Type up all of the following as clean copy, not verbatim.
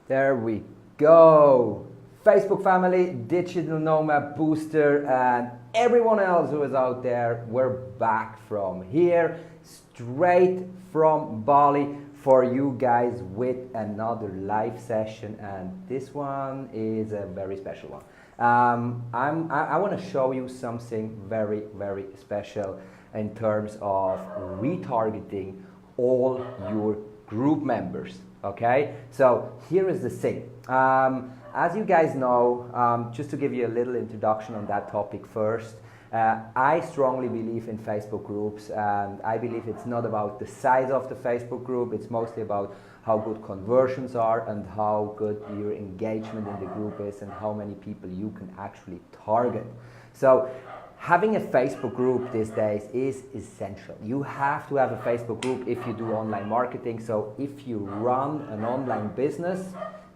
There we go. Facebook family, digital nomad booster, and everyone else who is out there, we're back from here, straight from Bali for you guys with another live session, and this one is a very special one. I want to show you something very, very special in terms of retargeting all your group members. Okay, so here is the thing. As you guys know, just to give you a little introduction on that topic first, I strongly believe in Facebook groups, and I believe it's not about the size of the Facebook group, it's mostly about how good conversions are and how good your engagement in the group is and how many people you can actually target. So having a Facebook group these days is essential. You have to have a Facebook group if you do online marketing. So if you run an online business,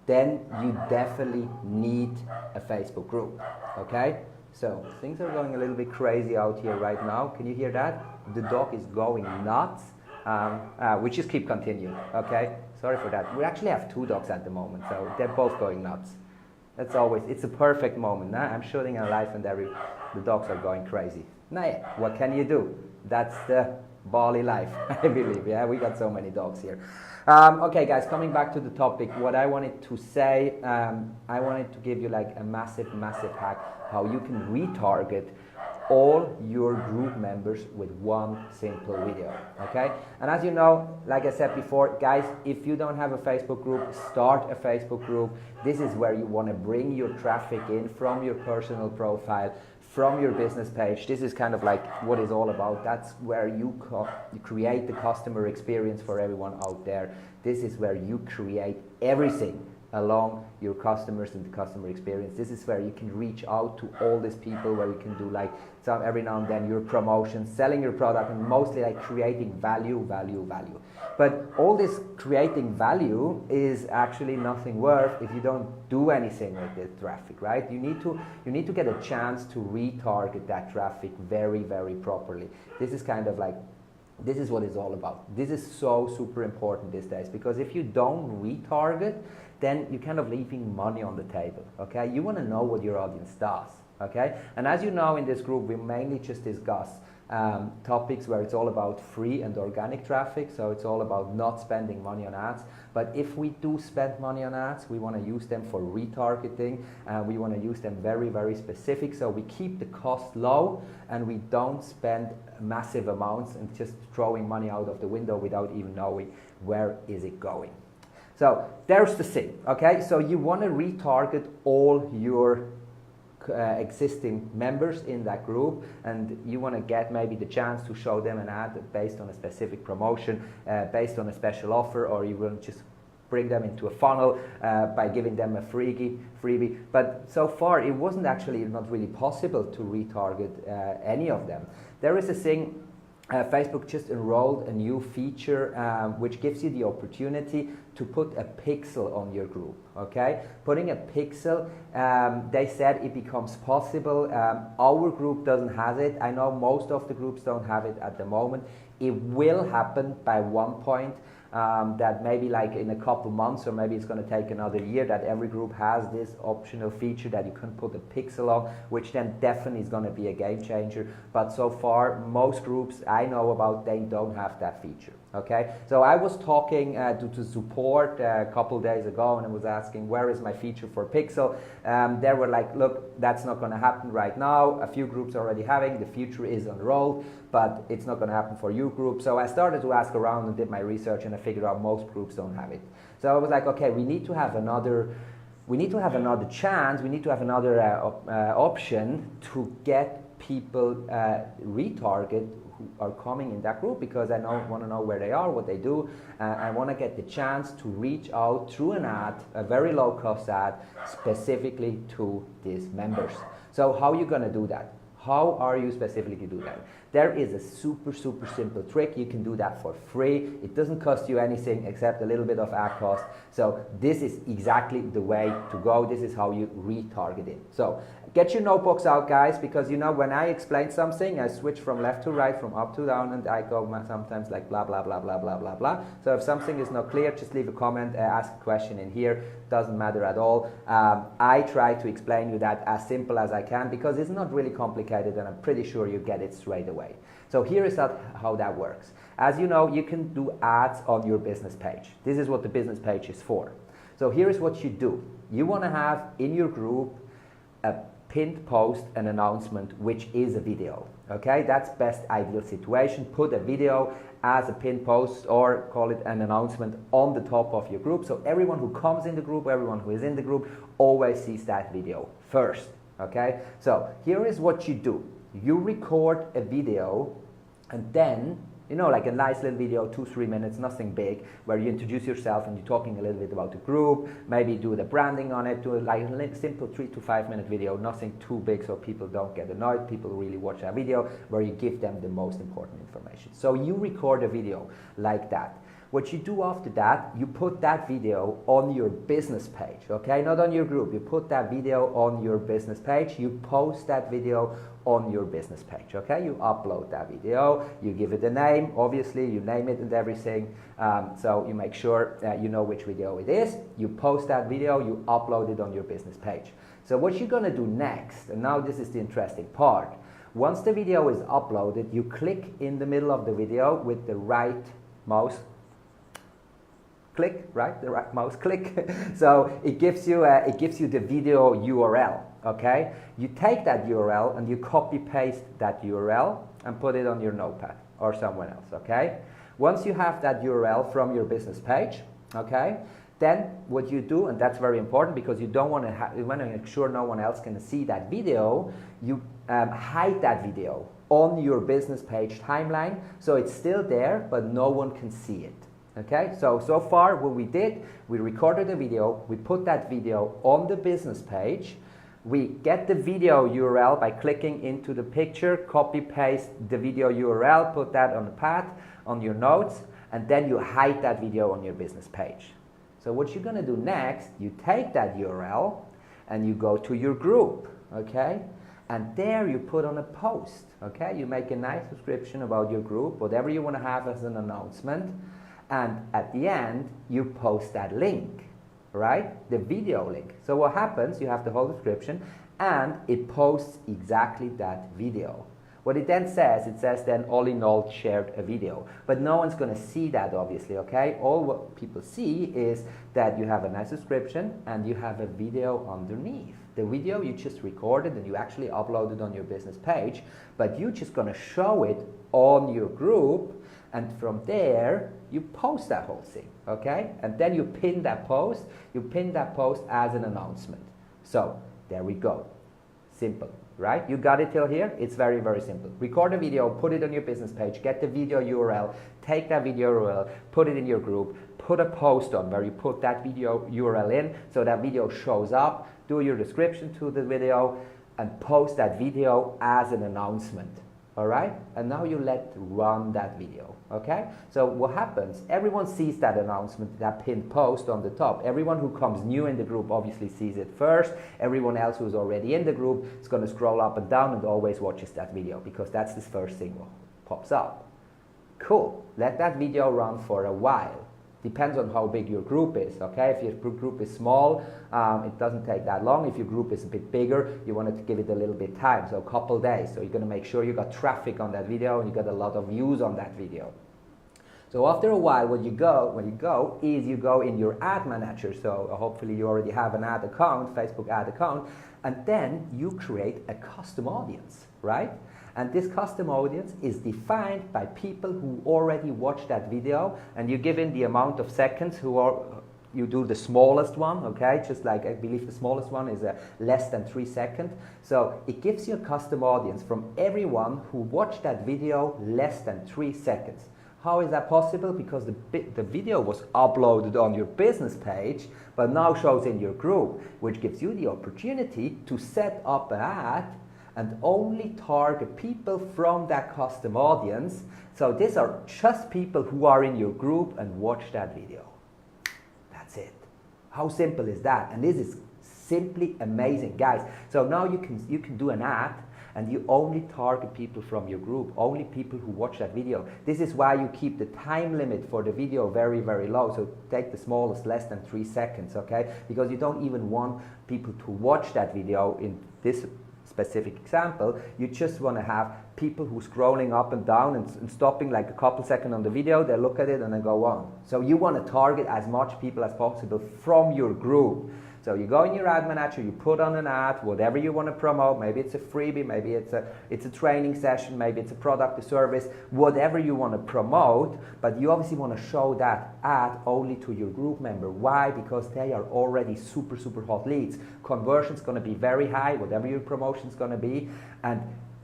then you definitely need a Facebook group, okay? So things are going a little bit crazy out here right now. Can you hear that? The dog is going nuts. We just keep continuing, okay? Sorry for that. We actually have 2 dogs at the moment, so they're both going nuts. That's always, it's a perfect moment. Nah? I'm shooting a live and the dogs are going crazy. Nah, yeah, what can you do? That's the Bali life, I believe. Yeah, we got so many dogs here. Okay, guys, coming back to the topic, what I wanted to say, I wanted to give you like a massive, massive hack how you can retarget all your group members with one simple video, okay? And as you know, like I said before, guys, if you don't have a Facebook group, start a Facebook group. This is where you want to bring your traffic in from your personal profile, from your business page. This is kind of like what it's all about. That's where you create the customer experience for everyone out there. This is where you create everything along your customers and the customer experience. This is where you can reach out to all these people, where you can do like some every now and then your promotion, selling your product, and mostly like creating value. But all this creating value is actually nothing worth if you don't do anything with the traffic, right? You need to get a chance to retarget that traffic very, very properly. This is kind of like, this is what it's all about. This is so super important these days, because if you don't retarget, then you're kind of leaving money on the table, okay? You want to know what your audience does, okay? And as you know, in this group, we mainly just discuss topics where it's all about free and organic traffic, so it's all about not spending money on ads. But if we do spend money on ads, we want to use them for retargeting, and we want to use them very, very specific, so we keep the cost low and we don't spend massive amounts and just throwing money out of the window without even knowing where is it going. So there's the thing, okay? So you want to retarget all your existing members in that group, and you want to get maybe the chance to show them an ad based on a specific promotion, based on a special offer, or you will just bring them into a funnel by giving them a freebie. But so far it wasn't actually not really possible to retarget any of them. There is a thing, Facebook just enrolled a new feature which gives you the opportunity to put a pixel on your group, okay? Putting a pixel, they said it becomes possible. Our group doesn't have it. I know most of the groups don't have it at the moment. It will happen by one point, that maybe like in a couple months, or maybe it's going to take another year, that every group has this optional feature that you can put a pixel on, which then definitely is going to be a game changer. But so far, most groups I know about, they don't have that feature, okay? So I was talking to support a couple days ago, and I was asking, where is my feature for pixel? They were like, look, that's not going to happen right now. A few groups are already having, the feature is enrolled, but it's not going to happen for your group. So I started to ask around and did my research, and I figured out most groups don't have it. So I was like, okay, we need to have another chance, we need to have another option to get people retarget who are coming in that group, because I want to know where they are, what they do. I want to get the chance to reach out through an ad, a very low cost ad, specifically to these members. So how are you going to do that? How are you specifically do that? There is a super simple trick. You can do that for free. It doesn't cost you anything except a little bit of ad cost. So this is exactly the way to go. This is how you retarget it. So get your notebooks out, guys, because you know when I explain something, I switch from left to right, from up to down, and I go sometimes like blah blah blah blah blah blah blah. So if something is not clear, just leave a comment, ask a question in here. Doesn't matter at all. I try to explain you that as simple as I can because it's not really complicated, and I'm pretty sure you get it straight away. So here is how that works. As you know, you can do ads on your business page. This is what the business page is for. So here is what you do. You want to have in your group a pinned post, an announcement, which is a video. Okay, that's best ideal situation. Put a video as a pinned post or call it an announcement on the top of your group. So everyone who comes in the group, everyone who is in the group always sees that video first. Okay, so here is what you do. You record a video and then, you know, like a nice little video, 2-3 minutes, nothing big, where you introduce yourself and you're talking a little bit about the group, maybe do the branding on it, do like a simple 3 to 5 minute video, nothing too big so people don't get annoyed, people really watch that video, where you give them the most important information. So you record a video like that. What you do after that, you put that video on your business page, okay? Not on your group. You put that video on your business page. You post that video on your business page, okay? You upload that video. You give it a name, obviously. You name it and everything. So you make sure you know which video it is. You post that video. You upload it on your business page. So what you're going to do next, and now this is the interesting part. Once the video is uploaded, you click in the middle of the video with the right mouse click, right? The right mouse click. So it gives you the video URL. Okay. You take that URL and you copy paste that URL and put it on your notepad or somewhere else. Okay. Once you have that URL from your business page, okay, then what you do, and that's very important because you don't want to you want to make sure no one else can see that video. You hide that video on your business page timeline, so it's still there, but no one can see it. Okay, so far what we did, we recorded a video, we put that video on the business page, we get the video URL by clicking into the picture, copy paste the video URL, put that on the pad, on your notes, and then you hide that video on your business page. So what you're going to do next, you take that URL and you go to your group, okay? And there you put on a post, okay? You make a nice description about your group, whatever you want to have as an announcement. And at the end, you post that link, right? The video link. So what happens, you have the whole description, and it posts exactly that video. What it then says, then Oli Lisa shared a video. But no one's going to see that, obviously, okay? All what people see is that you have a nice description and you have a video underneath. The video you just recorded and you actually uploaded on your business page, but you're just going to show it on your group. And from there, you post that whole thing, okay? And then you pin that post. You pin that post as an announcement. So there we go. Simple, right? You got it till here? It's very, very simple. Record a video, put it on your business page, get the video URL, take that video URL, put it in your group, put a post on where you put that video URL in so that video shows up, do your description to the video, and post that video as an announcement. All right, and now you let run that video, okay? So what happens, everyone sees that announcement, that pinned post on the top. Everyone who comes new in the group obviously sees it first. Everyone else who's already in the group is going to scroll up and down and always watches that video because that's the first thing that pops up. Cool, let that video run for a while. Depends on how big your group is, okay? If your group is small, it doesn't take that long. If your group is a bit bigger, you want to give it a little bit time, so a couple days. So you're going to make sure you got traffic on that video and you got a lot of views on that video. So after a while, when you go in your ad manager. So hopefully you already have an ad account, Facebook ad account, and then you create a custom audience, right? And this custom audience is defined by people who already watched that video, and you give in the amount of seconds you do the smallest one, okay? Just like I believe the smallest one is less than 3 seconds. So it gives you a custom audience from everyone who watched that video less than 3 seconds. How is that possible? Because the video was uploaded on your business page, but now shows in your group, which gives you the opportunity to set up an ad and only target people from that custom audience. So these are just people who are in your group and watch that video. That's it. How simple is that? And this is simply amazing, guys. So now you can do an ad and you only target people from your group, only people who watch that video. This is why you keep the time limit for the video very, very low. So take the smallest, less than 3 seconds, okay? Because you don't even want people to watch that video in this specific example. You just want to have people who scrolling up and down and stopping like a couple seconds on the video, they look at it and then go on. So you want to target as much people as possible from your group. So you go in your ad manager, you put on an ad, whatever you want to promote. Maybe it's a freebie, maybe it's a training session, maybe it's a product or service, whatever you want to promote. But you obviously want to show that ad only to your group member. Why? Because they are already super, super hot leads. Conversion's going to be very high, whatever your promotion's going to be. And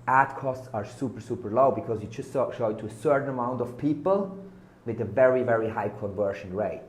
ad costs are super, super low because you just show it to a certain amount of people with a very, very high conversion rate.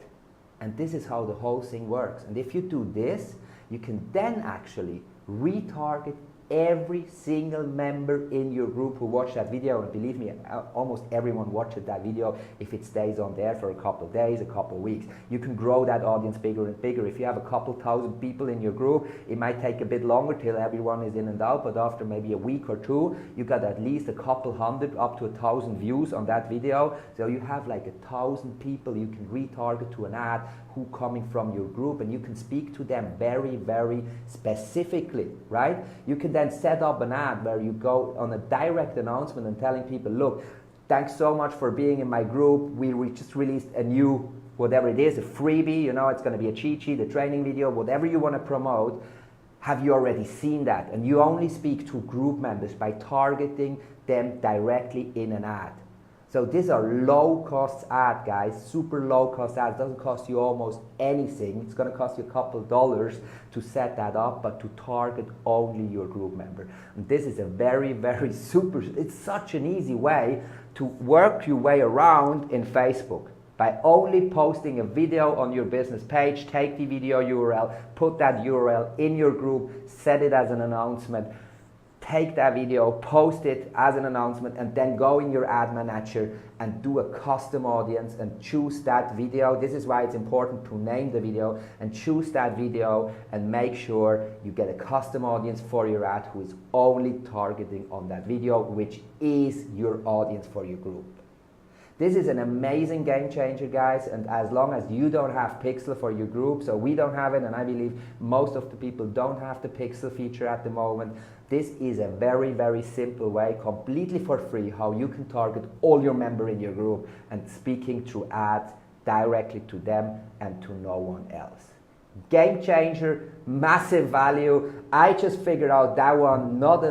And this is how the whole thing works. And if you do this, you can then actually retarget every single member in your group who watched that video. And believe me, almost everyone watched that video if it stays on there for a couple of days, a couple of weeks. You can grow that audience bigger and bigger. If you have a couple thousand people in your group, it might take a bit longer till everyone is in and out, but after maybe a week or two, you got at least a couple hundred up to 1,000 views on that video. So you have like 1,000 people you can retarget to an ad who coming from your group, and you can speak to them very, very specifically, right? You can then set up an ad where you go on a direct announcement and telling people, look, thanks so much for being in my group. We just released a new, whatever it is, a freebie, you know, it's going to be a cheat sheet, a training video, whatever you want to promote. Have you already seen that? And you only speak to group members by targeting them directly in an ad. So these are low-cost ads, guys, super low-cost ads. It doesn't cost you almost anything. It's going to cost you a couple of dollars to set that up, but to target only your group member. And this is a very, very super, it's such an easy way to work your way around in Facebook. By only posting a video on your business page, take the video URL, put that URL in your group, set it as an announcement, take that video, post it as an announcement, and then go in your ad manager and do a custom audience and choose that video. This is why it's important to name the video and choose that video and make sure you get a custom audience for your ad who is only targeting on that video, which is your audience for your group. This is an amazing game changer, guys, and as long as you don't have Pixel for your group, so we don't have it, and I believe most of the people don't have the Pixel feature at the moment, this is a very, very simple way, completely for free, how you can target all your members in your group and speaking through ads directly to them and to no one else. Game changer, massive value. I just figured out that one not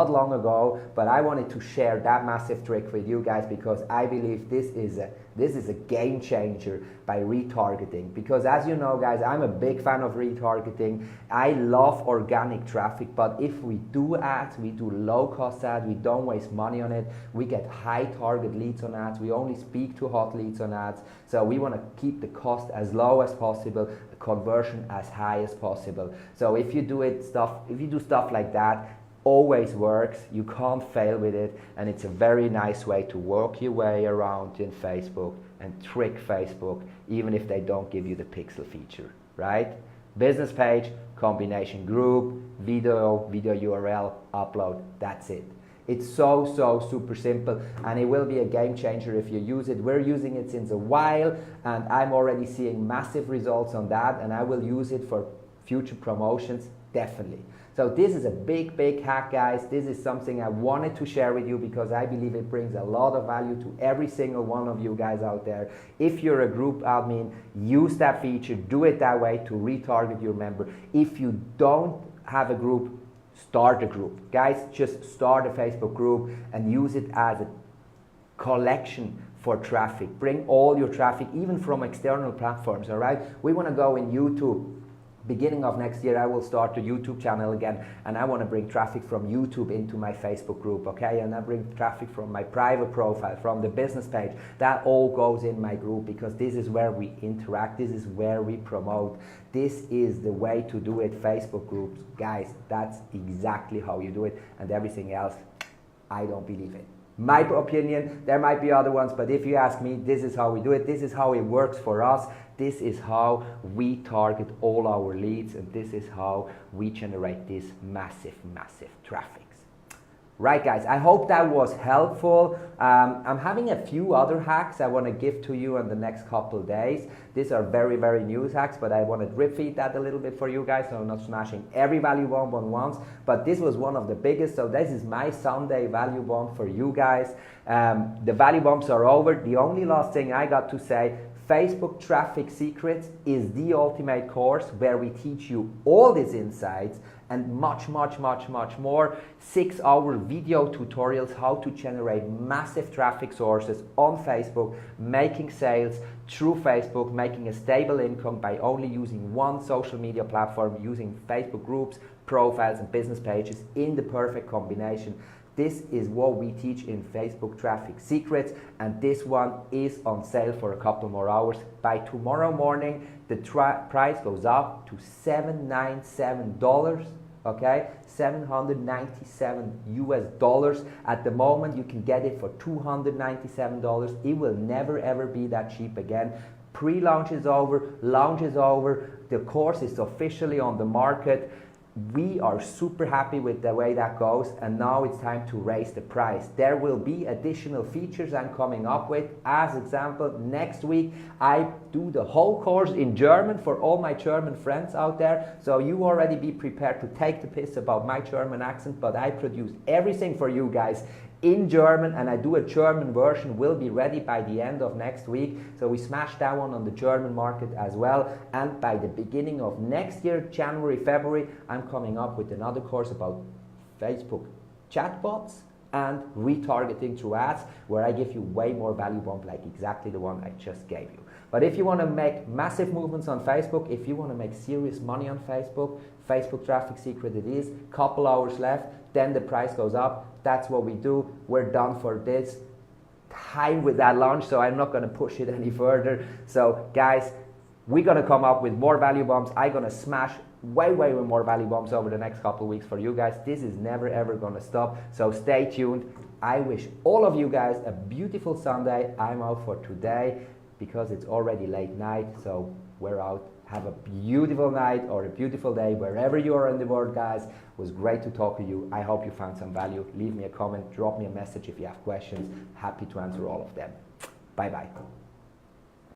long ago, but I wanted to share that massive trick with you guys because I believe this is a game changer by retargeting. Because as you know, guys, I'm a big fan of retargeting. I love organic traffic, but if we do ads, we do low-cost ads, we don't waste money on it, we get high target leads on ads, we only speak to hot leads on ads, so we want to keep the cost as low as possible, the conversion as high as possible. So if you do stuff like that, always works, you can't fail with it, and it's a very nice way to work your way around in Facebook and trick Facebook, even if they don't give you the Pixel feature, right? Business page, combination group, video URL, upload, that's it. It's so super simple, and it will be a game changer if you use it. We're using it since a while, and I'm already seeing massive results on that, and I will use it for future promotions, definitely. So this is a big hack, guys. This is something I wanted to share with you because I believe it brings a lot of value to every single one of you guys out there. If you're a group admin, use that feature, do it that way to retarget your member. If you don't have a group, start a group. Guys, just start a Facebook group and use it as a collection for traffic. Bring all your traffic, even from external platforms, all right? We want to go in YouTube, beginning of next year, I will start a YouTube channel again, and I want to bring traffic from YouTube into my Facebook group, okay? And I bring traffic from my private profile, from the business page. That all goes in my group, because this is where we interact, this is where we promote. This is the way to do it, Facebook groups. Guys, that's exactly how you do it, and everything else, I don't believe it. My opinion, there might be other ones, but if you ask me, this is how we do it, this is how it works for us, this is how we target all our leads, and this is how we generate this massive traffic. Right guys, I hope that was helpful. I'm having a few other hacks I want to give to you in the next couple of days. These are very new hacks, but I want to drip feed that a little bit for you guys, so I'm not smashing every value bomb on once, but this was one of the biggest, so this is my Sunday value bomb for you guys. The value bombs are over. The only last thing I got to say, Facebook Traffic Secrets is the ultimate course where we teach you all these insights and much more. 6-hour video tutorials how to generate massive traffic sources on Facebook, making sales through Facebook, making a stable income by only using one social media platform, using Facebook groups, profiles and business pages in the perfect combination. This is what we teach in Facebook Traffic Secrets, and this one is on sale for a couple more hours. By tomorrow morning, the price goes up to $797, okay? $797 US. At the moment, you can get it for $297. It will never ever be that cheap again. Pre-launch is over, launch is over, the course is officially on the market. We are super happy with the way that goes, and now it's time to raise the price. There will be additional features I'm coming up with. As example, next week I do the whole course in German for all my German friends out there, so you already be prepared to take the piss about my German accent, but I produce everything for you guys in German, and I do a German version, will be ready by the end of next week. So we smashed that one on the German market as well, and by the beginning of next year, January, February, I'm coming up with another course about Facebook chatbots and retargeting through ads, where I give you way more value bomb, like exactly the one I just gave you. But if you want to make massive movements on Facebook, if you want to make serious money on Facebook, Facebook Traffic Secret it is, couple hours left, then the price goes up. That's what we do. We're done for this time with that launch, so I'm not going to push it any further. So guys, we're going to come up with more value bombs. I'm going to smash way more value bombs over the next couple of weeks for you guys. This is never ever going to stop, so stay tuned. I wish all of you guys a beautiful Sunday. I'm out for today because it's already late night, so we're out. Have a beautiful night or a beautiful day wherever you are in the world, guys. It was great to talk to you. I hope you found some value. Leave me a comment, drop me a message if you have questions. Happy to answer all of them. Bye bye.